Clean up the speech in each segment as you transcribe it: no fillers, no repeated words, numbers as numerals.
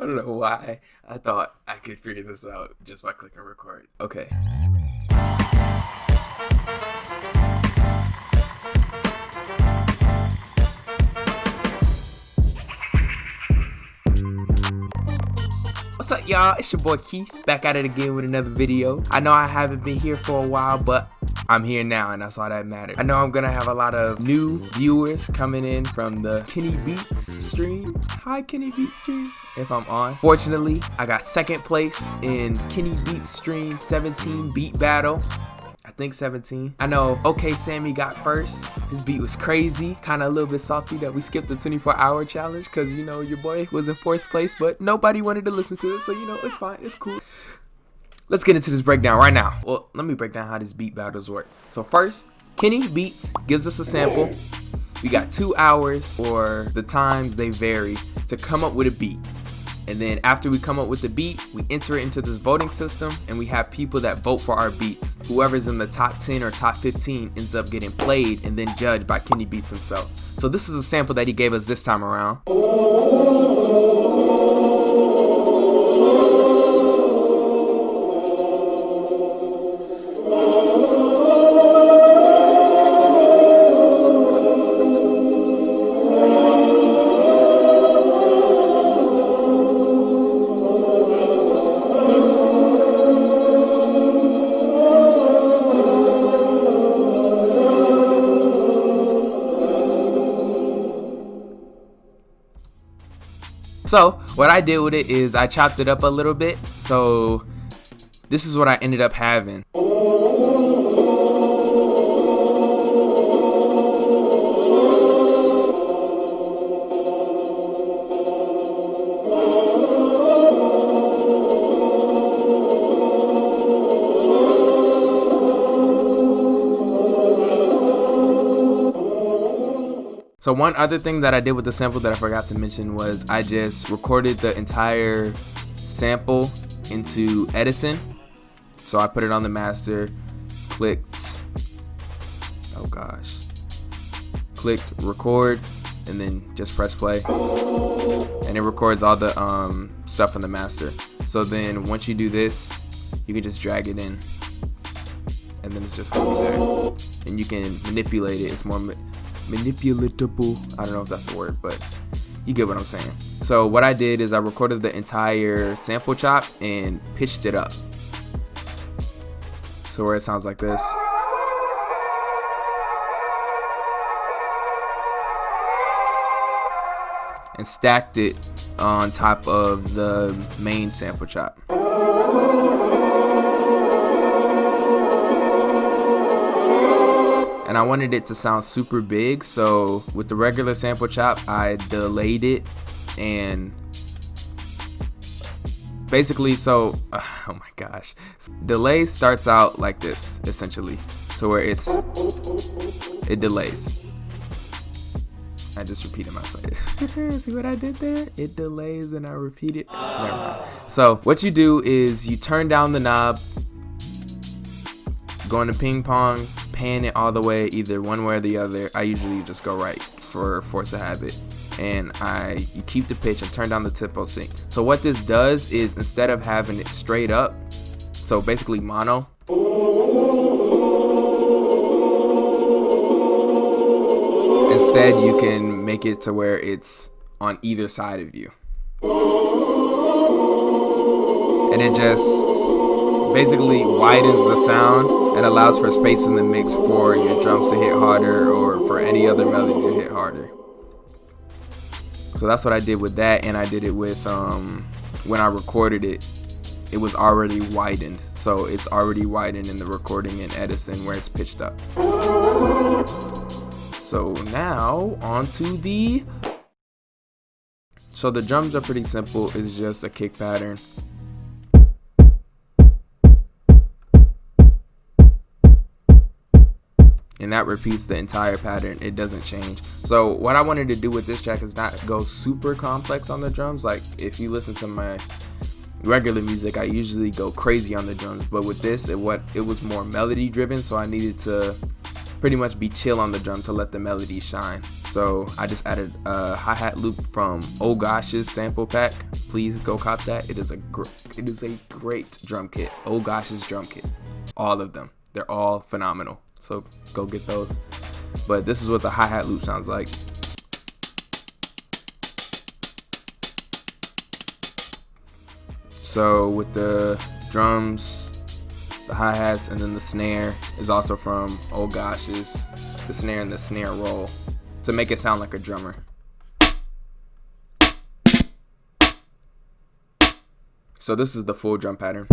I don't know why I thought I could figure this out just by clicking record. Okay. What's up, y'all? It's your boy Keith, back at it again with another video. I know I haven't been here for a while, but I'm here now, and that's all that matters. I know I'm gonna have a lot of new viewers coming in from the Kenny Beats stream. Hi, Kenny Beats stream, if I'm on. Fortunately, I got second place in Kenny Beats stream 17 beat battle. I think 17. I know OK Sammy got first. His beat was crazy. Kind of a little bit salty that we skipped the 24-hour challenge because, you know, your boy was in 4th place, but nobody wanted to listen to it. So, you know, it's fine. It's cool. Let's get into this breakdown right now. Well, let me break down how these beat battles work. So first, Kenny Beats gives us a sample. We got 2 hours, or the times they vary, to come up with a beat. And then after we come up with the beat, we enter it into this voting system, and we have people that vote for our beats. Whoever's in the top 10 or top 15 ends up getting played and then judged by Kenny Beats himself. So this is a sample that he gave us this time around. So what I did with it is I chopped it up a little bit. So this is what I ended up having. So one other thing that I did with the sample that I forgot to mention was I just recorded the entire sample into Edison. So I put it on the master, clicked record, and then just press play. And it records all the stuff on the master. So then once you do this, you can just drag it in. And then it's just gonna be there. And you can manipulate it. It's more manipulatable. I don't know if that's a word, but you get what I'm saying. So what I did is I recorded the entire sample chop and pitched it up. So where it sounds like this. And stacked it on top of the main sample chop. And I wanted it to sound super big, so with the regular sample chop, I delayed it, and basically, oh my gosh. Delay starts out like this, essentially. So where it delays. I just repeated myself. See what I did there? It delays and I repeat it. Never mind. So what you do is you turn down the knob, go into ping pong, pan it all the way, either one way or the other. I usually just go right for force of habit. And you keep the pitch and turn down the tempo sync. So what this does is instead of having it straight up, so basically mono, instead you can make it to where it's on either side of you. And it just basically widens the sound and allows for space in the mix for your drums to hit harder or for any other melody to hit harder. So that's what I did with that, and I did it with when I recorded it, it was already widened. So it's already widened in the recording in Edison where it's pitched up. So now onto the drums are pretty simple. It's just a kick pattern. And that repeats the entire pattern. It doesn't change. So what I wanted to do with this track is not go super complex on the drums. Like if you listen to my regular music, I usually go crazy on the drums, but with this, it was more melody driven, so I needed to pretty much be chill on the drum to let the melody shine. So I just added a hi-hat loop from Oh Gosh's sample pack. Please go cop that. It is a great drum kit. Oh Gosh's drum kit. All of them. They're all phenomenal. So go get those. But this is what the hi-hat loop sounds like. So with the drums, the hi-hats, and then the snare is also from Oh Gosh's. The snare and the snare roll to make it sound like a drummer. So this is the full drum pattern.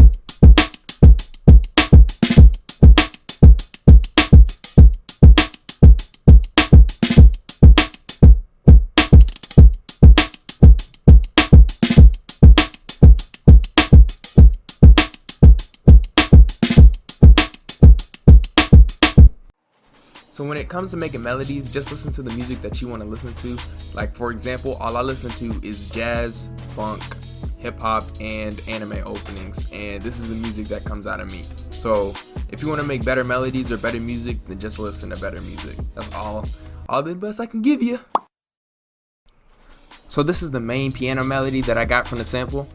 So when it comes to making melodies, just listen to the music that you want to listen to. Like for example, all I listen to is jazz, funk, hip hop, and anime openings, and this is the music that comes out of me. So if you want to make better melodies or better music, then just listen to better music. That's all the advice I can give you. So this is the main piano melody that I got from the sample.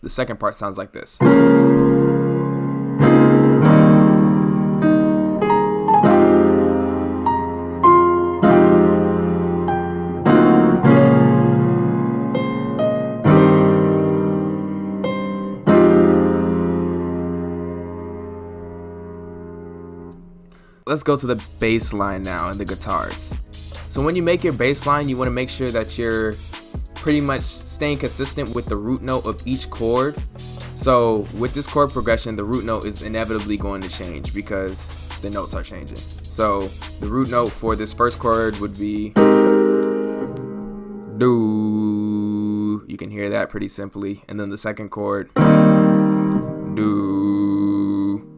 The second part sounds like this. Let's go to the bass line now and the guitars. So when you make your bass line, you want to make sure that you're pretty much staying consistent with the root note of each chord. So with this chord progression, the root note is inevitably going to change because the notes are changing. So the root note for this first chord would be do. You can hear that pretty simply. And then the second chord, do.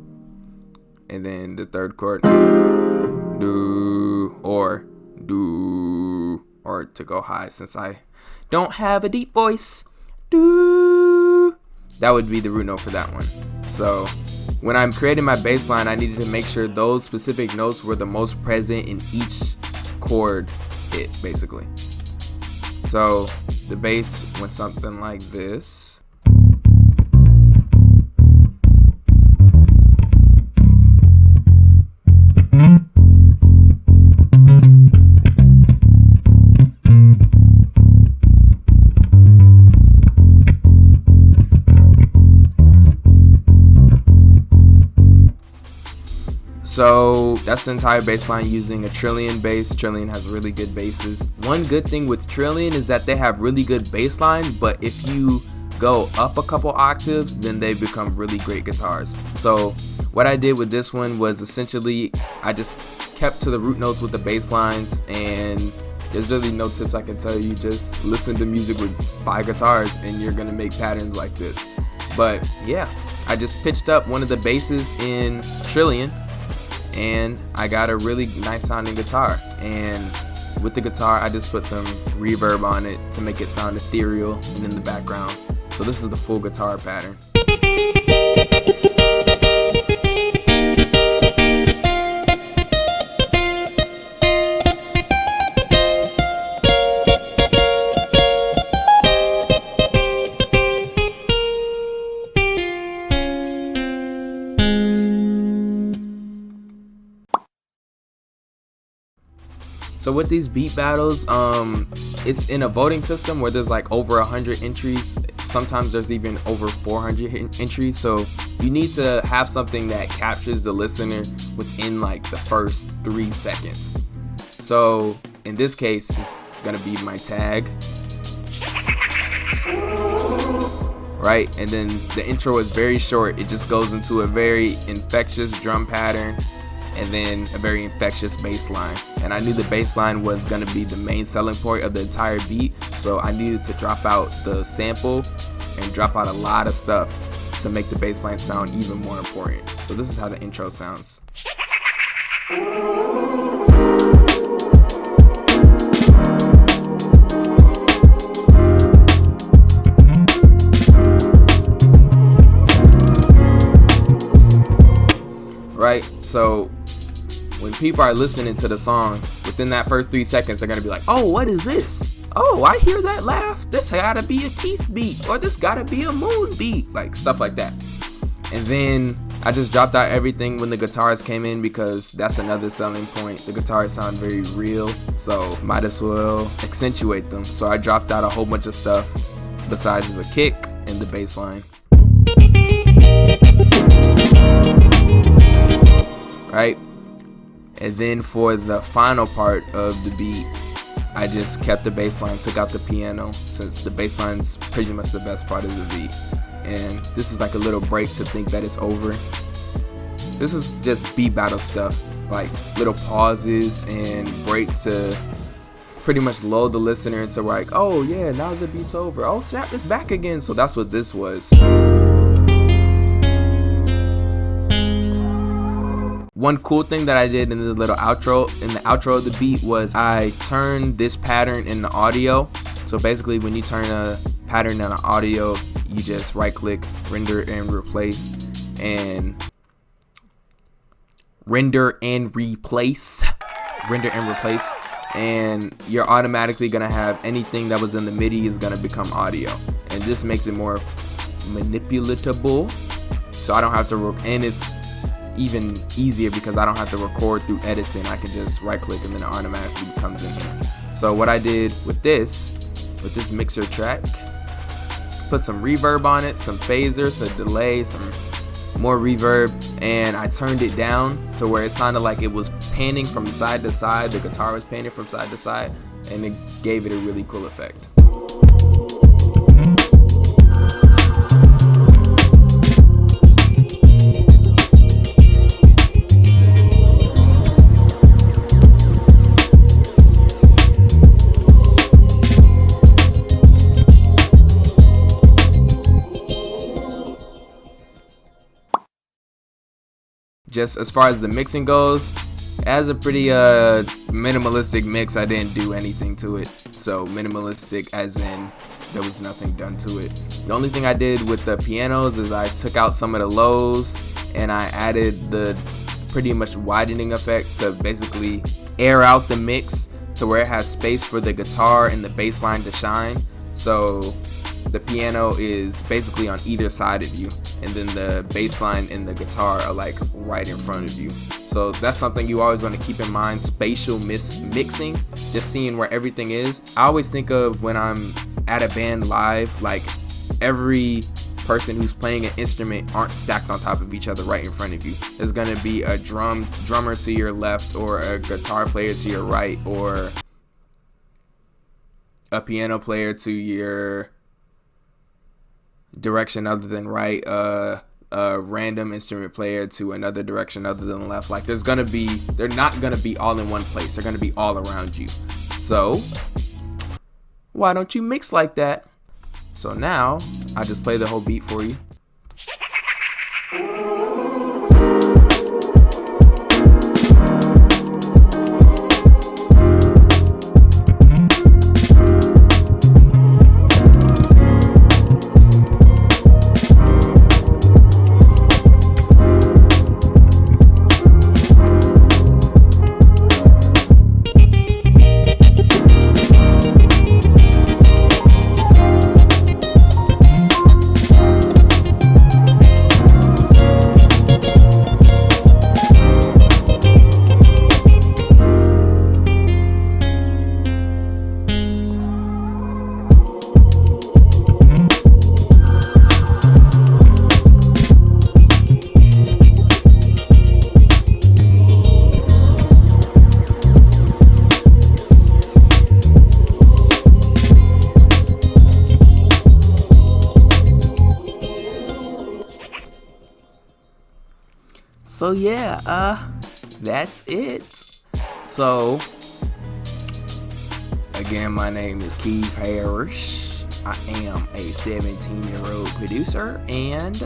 And then the third chord, do, or do, or to go high since I don't have a deep voice, do. That would be the root note for that one. So when I'm creating my bass line, I needed to make sure those specific notes were the most present in each chord hit, basically. So the bass went something like this. So that's the entire bass line using a Trillion bass. Trillion has really good basses. One good thing with Trillion is that they have really good bass lines, but if you go up a couple octaves, then they become really great guitars. So what I did with this one was essentially I just kept to the root notes with the bass lines, and there's really no tips I can tell you. Just listen to music with 5 guitars and you're gonna make patterns like this. But yeah, I just pitched up one of the basses in Trillion, and I got a really nice sounding guitar. And with the guitar, I just put some reverb on it to make it sound ethereal and in the background. So this is the full guitar pattern. So with these beat battles, it's in a voting system where there's like over 100 entries. Sometimes there's even over 400 entries. So you need to have something that captures the listener within like the first 3 seconds. So in this case, it's gonna be my tag, right? And then the intro is very short. It just goes into a very infectious drum pattern and then a very infectious bass line. And I knew the bass line was gonna be the main selling point of the entire beat, so I needed to drop out the sample and drop out a lot of stuff to make the bass line sound even more important. So this is how the intro sounds. Right, so when people are listening to the song, within that first 3 seconds, they're gonna be like, oh, what is this? Oh, I hear that laugh. This gotta be a Keith beat, or this gotta be a Moon beat, like stuff like that. And then I just dropped out everything when the guitars came in, because that's another selling point. The guitars sound very real, so might as well accentuate them. So I dropped out a whole bunch of stuff besides the kick and the bass line. Right? And then for the final part of the beat, I just kept the bass line, took out the piano, since the bass line's pretty much the best part of the beat. And this is like a little break to think that it's over. This is just beat battle stuff, like little pauses and breaks to pretty much lull the listener into like, oh yeah, now the beat's over. Oh snap, it's back again. So that's what this was. One cool thing that I did in the little outro, of the beat, was I turned this pattern in the audio. So basically when you turn a pattern in the audio, you just right click, render and replace, and and you're automatically gonna have anything that was in the MIDI is gonna become audio. And this makes it more manipulatable, so I don't have to, and it's even easier because I don't have to record through Edison. I can just right click and then it automatically comes in here. So what I did with this mixer track, put some reverb on it, some phaser, some delay, some more reverb, and I turned it down to where it sounded like it was panning from side to side. The guitar was panning from side to side, and it gave it a really cool effect. Just as far as the mixing goes, it has a pretty minimalistic mix. I didn't do anything to it. So minimalistic as in there was nothing done to it. The only thing I did with the pianos is I took out some of the lows and I added the pretty much widening effect to basically air out the mix to where it has space for the guitar and the bass line to shine. So the piano is basically on either side of you, and then the bass line and the guitar are like right in front of you. So that's something you always want to keep in mind, spatial mixing, just seeing where everything is. I always think of when I'm at a band live, like every person who's playing an instrument aren't stacked on top of each other right in front of you. There's gonna be a drummer to your left, or a guitar player to your right, or a piano player to your direction other than right, a random instrument player to another direction other than left. Like they're not gonna be all in one place. They're gonna be all around you. So why don't you mix like that? So now I just play the whole beat for you. So yeah, that's it. So again, my name is Keith Harris, I am a 17-year-old producer, and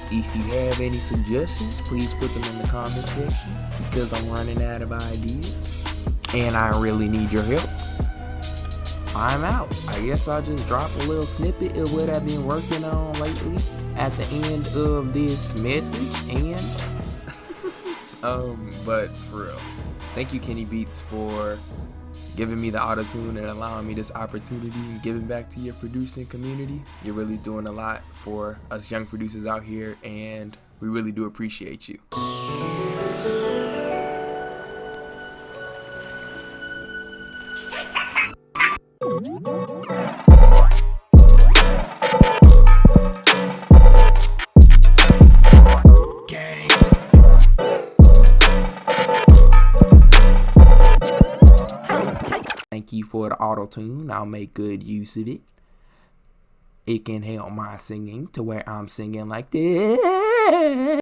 if you have any suggestions, please put them in the comment section, because I'm running out of ideas and I really need your help. I'm out. I guess I'll just drop a little snippet of what I've been working on lately at the end of this message, and but for real, thank you, Kenny Beats, for giving me the auto-tune and allowing me this opportunity and giving back to your producing community. You're really doing a lot for us young producers out here, and we really do appreciate you. Thank you for the auto-tune. I'll make good use of it. It can help my singing to where I'm singing like this.